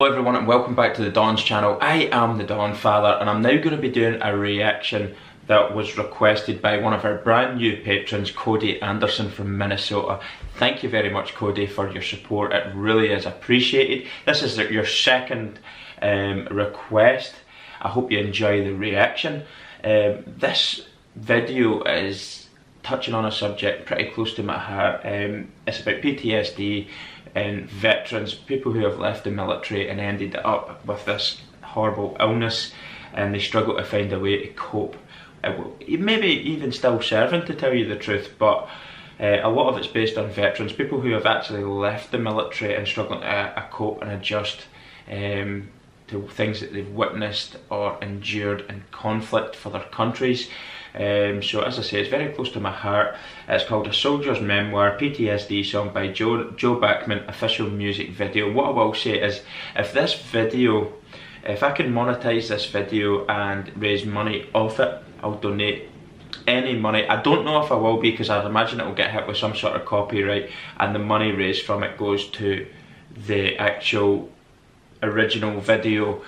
Hello everyone and welcome back to the Don's channel. I am the Don Father and I'm now going to be doing a reaction that was requested by one of our brand new patrons, Cody Anderson from Minnesota. Thank you very much, Cody, for your support. It really is appreciated. This is your second request. I hope you enjoy the reaction. This video is touching on a subject pretty close to my heart. It's about PTSD and veterans, people who have left the military and ended up with this horrible illness, and they struggle to find a way to cope. Maybe even still serving, to tell you the truth, but a lot of it's based on veterans, people who have actually left the military and struggling to cope and adjust to things that they've witnessed or endured in conflict for their countries. So as I say, it's very close to my heart. It's called A Soldier's Memoir, PTSD song by Joe Bachman, official music video. What I will say is, if I can monetize this video and raise money off it, I'll donate any money. I don't know if I will be, because I'd imagine it will get hit with some sort of copyright, and the money raised from it goes to the actual original video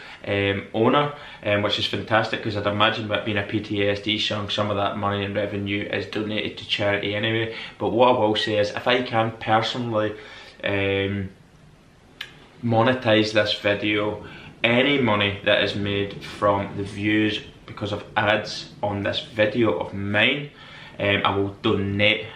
owner, which is fantastic, because I'd imagine with being a PTSD song, some of that money and revenue is donated to charity anyway. But what I will say is, if I can personally monetize this video, any money that is made from the views because of ads on this video of mine, I will donate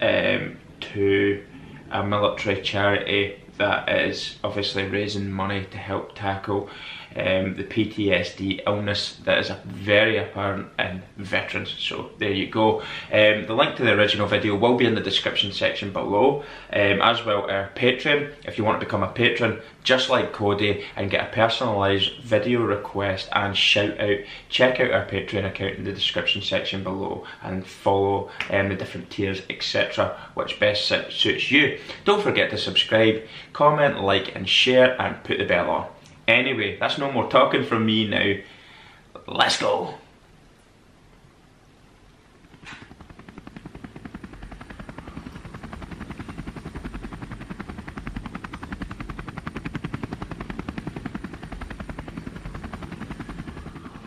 to a military charity that is obviously raising money to help tackle the PTSD illness that is very apparent in veterans. So there you go. The link to the original video will be in the description section below, as well our Patreon. If you want to become a patron, just like Cody, and get a personalised video request and shout out, check out our Patreon account in the description section below and follow the different tiers, etc., which best suits you. Don't forget to subscribe, comment, like and share, and put the bell on. Anyway, that's no more talking from me now. Let's go.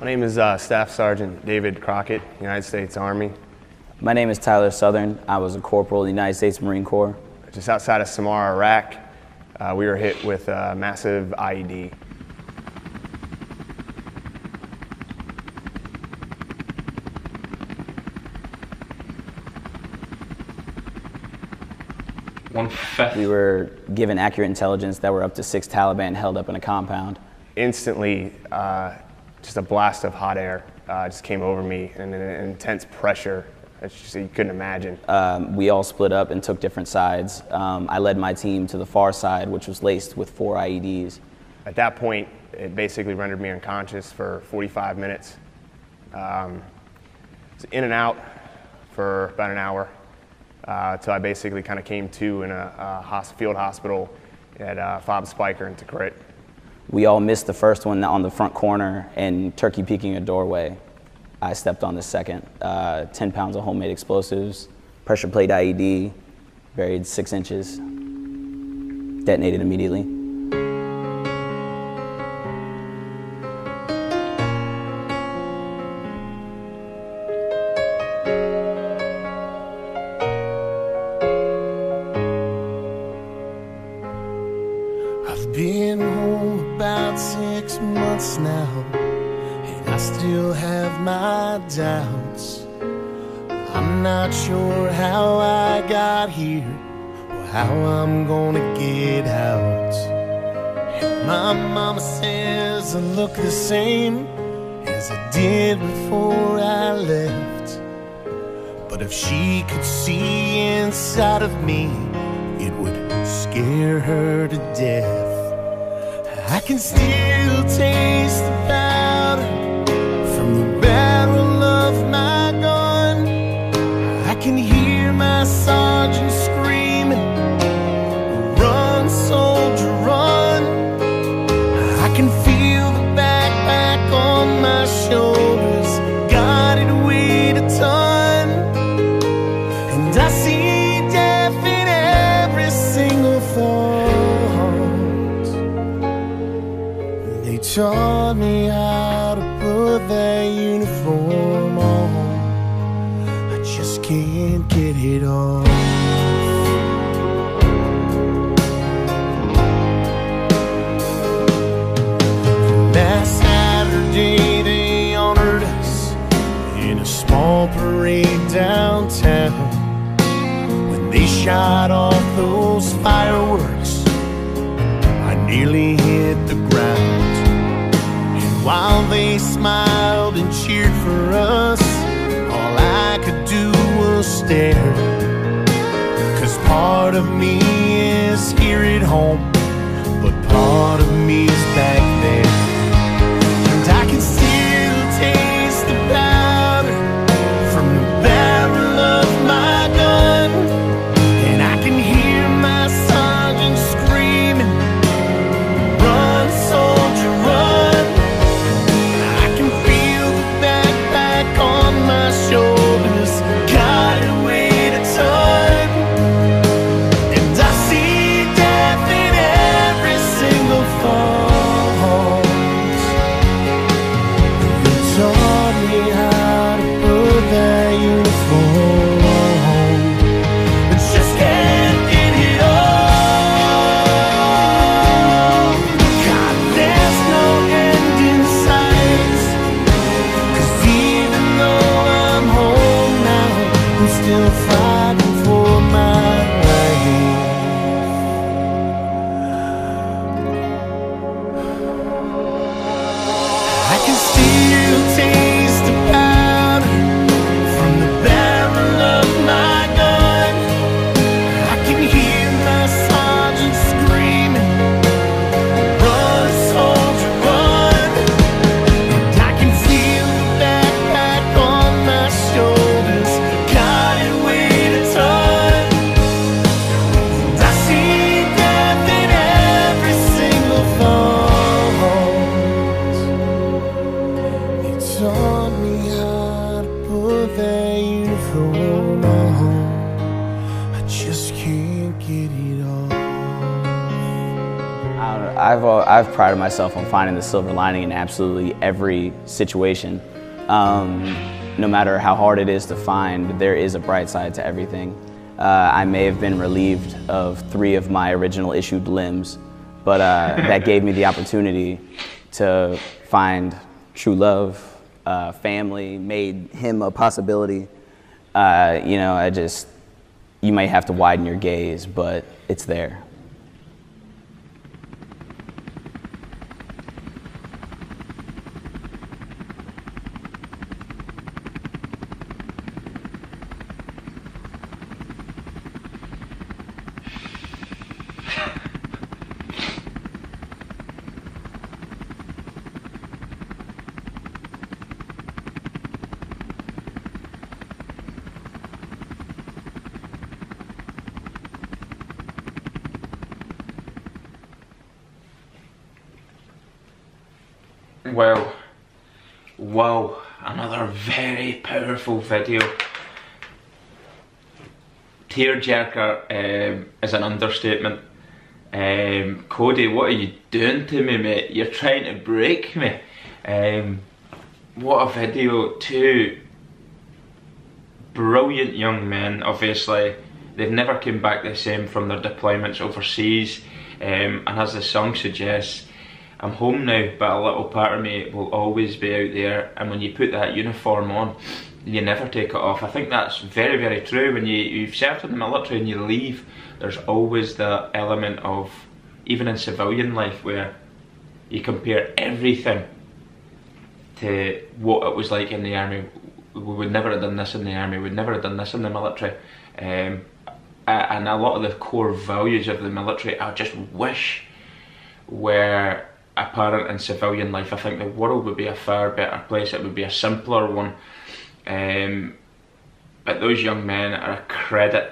My name is Staff Sergeant David Crockett, United States Army. My name is Tyler Southern. I was a corporal in the United States Marine Corps. Just outside of Samara, Iraq, we were hit with a massive IED. We were given accurate intelligence that were up to 6 Taliban held up in a compound. Instantly, just a blast of hot air just came over me, and an intense pressure that you couldn't imagine. We all split up and took different sides. I led my team to the far side, which was laced with 4 IEDs. At that point, it basically rendered me unconscious for 45 minutes. I was in and out for about an hour. Until I basically kind of came to in a field hospital at Fob Spiker in Tikrit. We all missed the first one on the front corner and turkey peeking a doorway. I stepped on the second. 10 pounds of homemade explosives, pressure plate IED, buried 6 inches, detonated immediately. I've been home about 6 months now, and I still have my doubts. I'm not sure how I got here or how I'm gonna get out. And my mama says I look the same as I did before I left. But if she could see inside of me, it would scare her to death. I can still taste the powder from the barrel of my gun. I can hear my sergeant screaming, "Run, soldier, run." I can feel the backpack on my shoulders, got it weighed a ton. And I see death in every single thought. taught me how to put that uniform on. I just can't get it off. That Saturday they honored us in a small parade downtown. When they shot off those fireworks, I nearly hit the ground. And while they smiled and cheered for us, all I could do was stare. 'Cause part of me is here at home, but part of me is back there. And I can still taste the powder from the barrel of my gun. And I can hear my sergeant screaming, "Run, soldier, run." I can feel the backpack on my shoulders, God, it weighed a ton. And I see death in every single fault. You taught me how to put that uniform on. I just can't get it off. God, there's no end in sight. 'Cause even though I'm home now, I'm still fighting for my life. I can still taste the powder from the barrel of my gun. I can hear my sergeant screaming, "Run, soldier, run." And I can feel the backpack on my shoulders, God, it weighed a ton. And I see death in every single thought. You taught me how to put that uniform on. I just can't get it off. I don't know, I've prided myself on finding the silver lining in absolutely every situation. No matter how hard it is to find, there is a bright side to everything. I may have been relieved of 3 of my original issued limbs, but that gave me the opportunity to find true love, family, made him a possibility. You know, you might have to widen your gaze, but it's there. Well, wow, another very powerful video. Tearjerker is an understatement. Cody, what are you doing to me, mate? You're trying to break me. What a video. 2 brilliant young men, obviously. They've never come back the same from their deployments overseas. And as the song suggests, I'm home now, but a little part of me will always be out there. And when you put that uniform on, you never take it off. I think that's very, very true. When you've served in the military and you leave, there's always the element of, even in civilian life, where you compare everything to what it was like in the army. We would never have done this in the army, we'd never have done this in the military. And a lot of the core values of the military, I just wish were apparent in civilian life. I think the world would be a far better place, it would be a simpler one. But those young men are a credit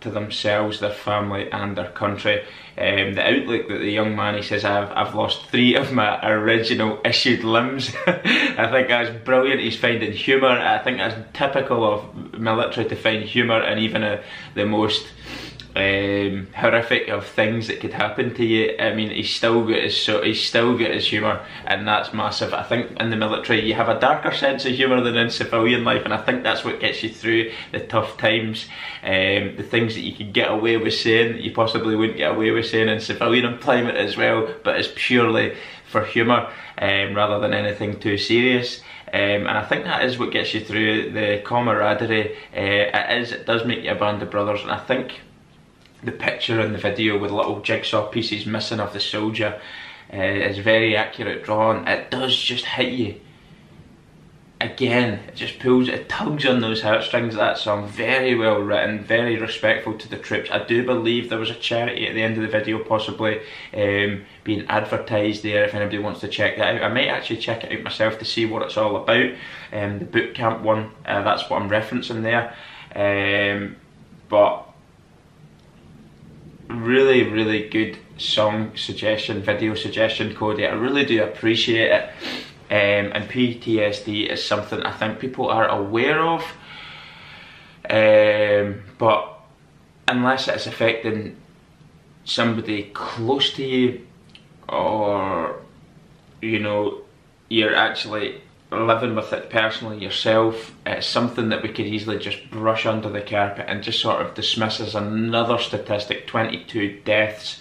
to themselves, their family and their country. The outlook that the young man, he says, I've lost 3 of my original issued limbs. I think that's brilliant. He's finding humour. I think that's typical of military, to find humour in even the most horrific of things that could happen to you. I mean, he's still got his humour, and that's massive. I think in the military you have a darker sense of humour than in civilian life, and I think that's what gets you through the tough times. The things that you can get away with saying that you possibly wouldn't get away with saying in civilian employment as well, but it's purely for humour rather than anything too serious. And I think that is what gets you through the camaraderie. It does make you a band of brothers, and I think the picture in the video with little jigsaw pieces missing of the soldier is very accurate drawn. It does just hit you. Again, it just it tugs on those heartstrings, that song. Very well written, very respectful to the troops. I do believe there was a charity at the end of the video possibly being advertised there if anybody wants to check that out. I might actually check it out myself to see what it's all about. The boot camp one, that's what I'm referencing there. But really good song suggestion, video suggestion, Cody. I really do appreciate it. And PTSD is something I think people are aware of, but unless it's affecting somebody close to you, or you know, you're actually living with it personally yourself, it's something that we could easily just brush under the carpet and just sort of dismiss as another statistic. 22 deaths.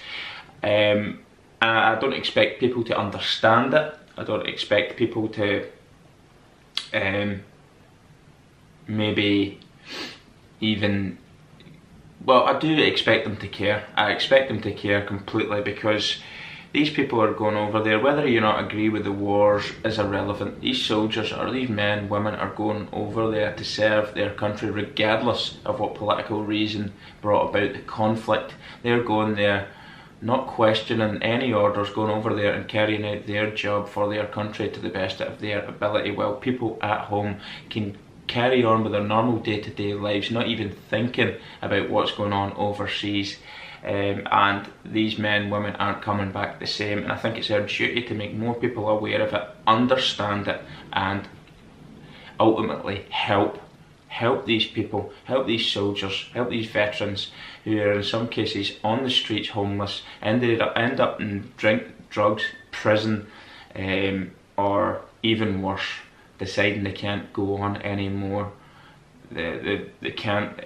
And I don't expect people to understand it. I don't expect people to maybe even, well, I do expect them to care. I expect them to care completely, because these people are going over there, whether you not agree with the wars is irrelevant. These soldiers, or these men, women, are going over there to serve their country regardless of what political reason brought about the conflict. They're going there not questioning any orders, going over there and carrying out their job for their country to the best of their ability, while people at home can carry on with their normal day-to-day lives, not even thinking about what's going on overseas. And these men, women aren't coming back the same, and I think it's our duty to make more people aware of it, understand it, and ultimately help these people, help these soldiers, help these veterans who are in some cases on the streets homeless, end up in drink, drugs, prison, or even worse, deciding they can't go on anymore. They can't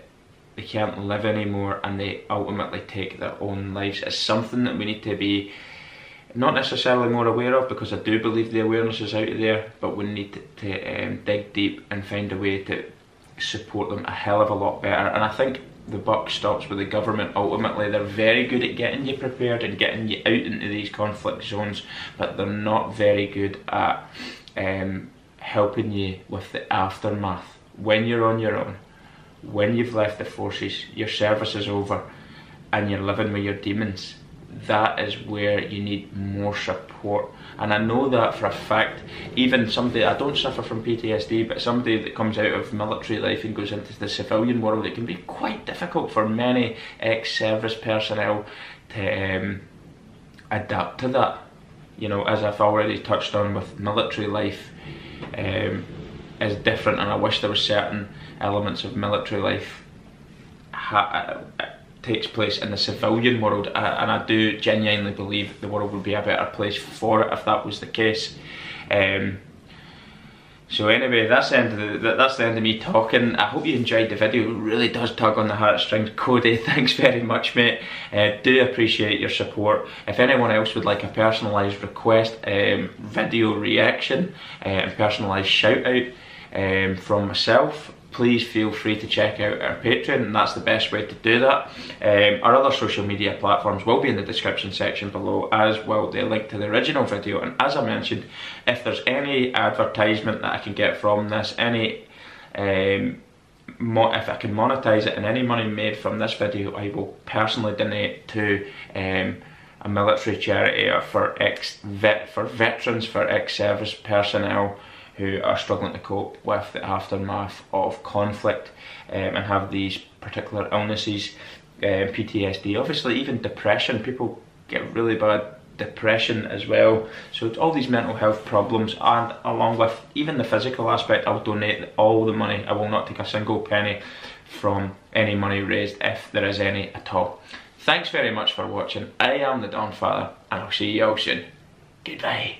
live anymore, and they ultimately take their own lives. It's something that we need to be not necessarily more aware of, because I do believe the awareness is out there, but we need to dig deep and find a way to support them a hell of a lot better. And I think the buck stops with the government. Ultimately, they're very good at getting you prepared and getting you out into these conflict zones, but they're not very good at helping you with the aftermath. When you're on your own, when you've left the forces, your service is over, and you're living with your demons, that is where you need more support. And I know that for a fact. Even somebody, I don't suffer from PTSD, but somebody that comes out of military life and goes into the civilian world, it can be quite difficult for many ex-service personnel to adapt to that. You know, as I've already touched on with military life, is different, and I wish there were certain elements of military life takes place in the civilian world, and I do genuinely believe the world would be a better place for it if that was the case. So anyway, that's the end of me talking. I hope you enjoyed the video. It really does tug on the heartstrings. Cody, thanks very much, mate. Do appreciate your support. If anyone else would like a personalised request, video reaction, and personalised shout out from myself, please feel free to check out our Patreon, and that's the best way to do that. Our other social media platforms will be in the description section below, as will the link to the original video. And as I mentioned, if there's any advertisement that I can get from this, any if I can monetize it, and any money made from this video, I will personally donate to a military charity, or for veterans, for ex-service personnel who are struggling to cope with the aftermath of conflict and have these particular illnesses, PTSD, obviously even depression. People get really bad depression as well. So it's all these mental health problems, and along with even the physical aspect, I'll donate all the money. I will not take a single penny from any money raised, if there is any at all. Thanks very much for watching. I am the Don Father, and I'll see you all soon. Goodbye.